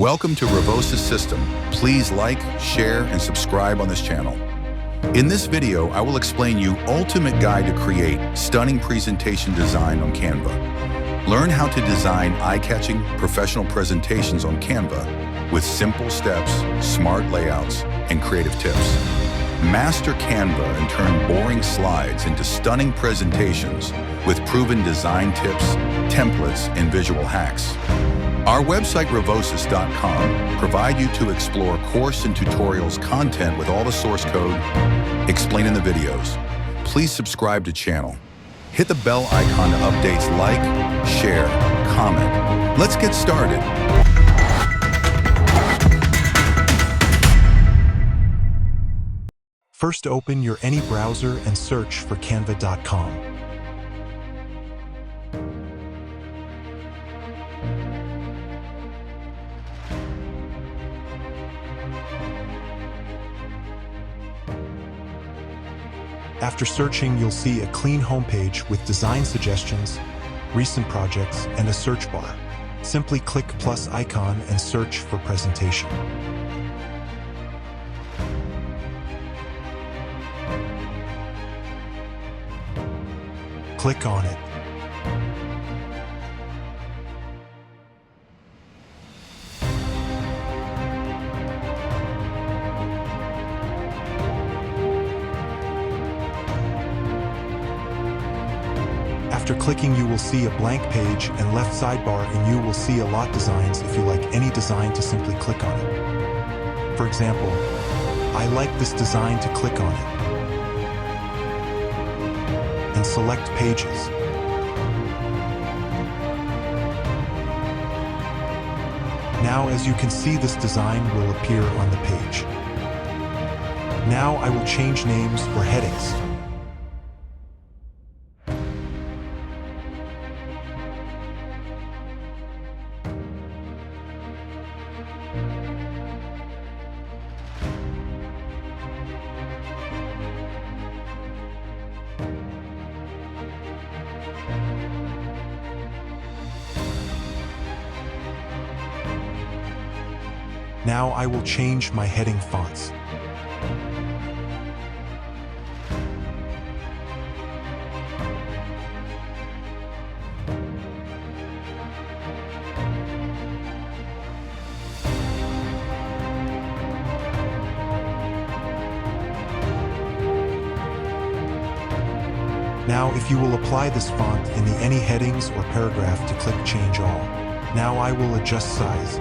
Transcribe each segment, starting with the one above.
Welcome to Revosa System. Please like, share, and subscribe on this channel. In this video, I will explain you ultimate guide to create stunning presentation design on Canva. Learn how to design eye-catching professional presentations on Canva with simple steps, smart layouts, and creative tips. Master Canva and turn boring slides into stunning presentations with proven design tips, templates, and visual hacks. Our website, revosis.com, provide you to explore course and tutorials content with all the source code explained in the videos. Please subscribe to channel. Hit the bell icon to updates, like, share, comment. Let's get started. First, open your any browser and search for canva.com. After searching, you'll see a clean homepage with design suggestions, recent projects, and a search bar. Simply click plus icon and search for presentation. Click on it. After clicking, you will see a blank page and left sidebar, and you will see a lot designs. If you like any design, to simply click on it. For example, I like this design, to click on it and select pages. Now, as you can see, this design will appear on the page. Now I will change names or headings. Now I will change my heading fonts. Now, if you will apply this font in the any headings or paragraph, to click change all. Now I will adjust size.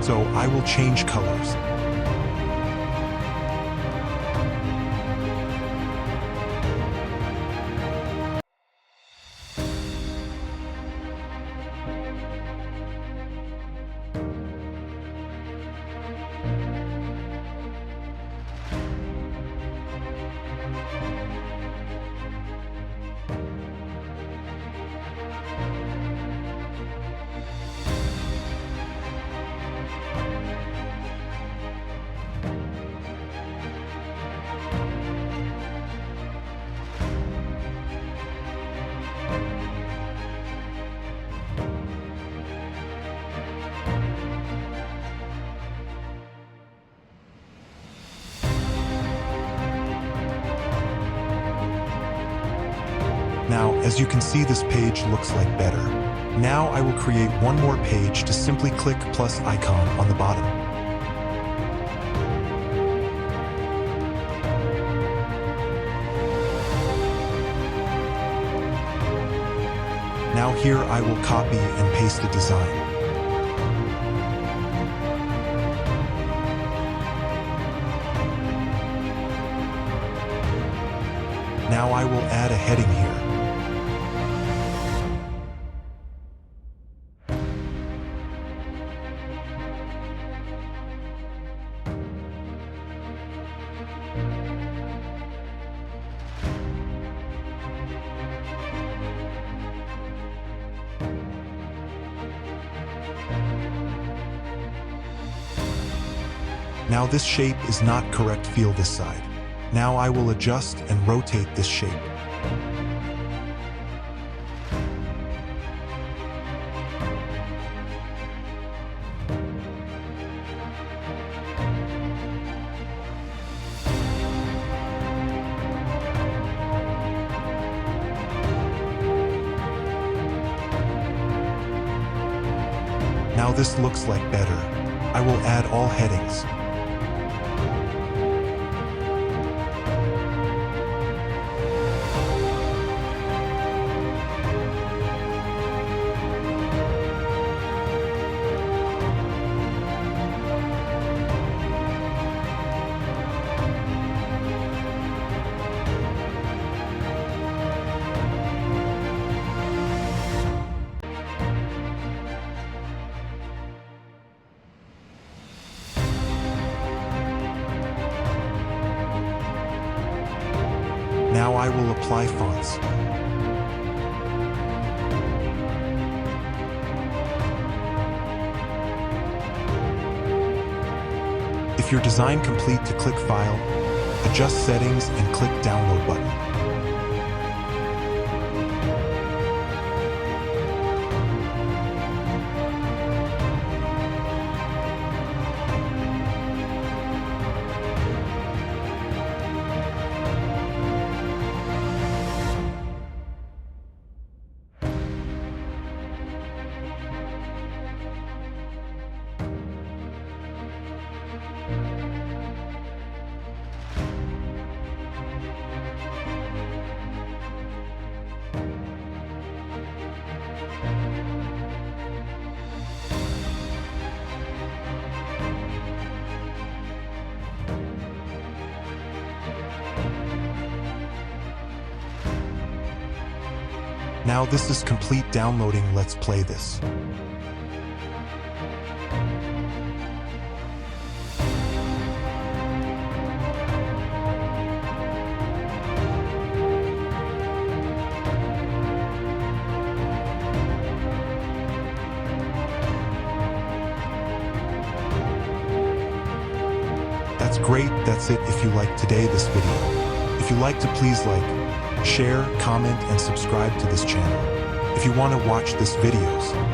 So I will change colors. Now, as you can see, this page looks like better. Now I will create one more page. To simply click plus icon on the bottom. Now here I will copy and paste the design. Now I will add a heading here. Now this shape is not correct. Feel this side. Now I will adjust and rotate this shape. Now this looks like better. I will add all headings. Now I will apply fonts. If your design complete, to click File, adjust settings and click Download button. Now this is complete downloading. Let's play this. That's great. That's it. If you liked this video. If you like to, please like, share, comment, and subscribe to this channel. If you want to watch these videos,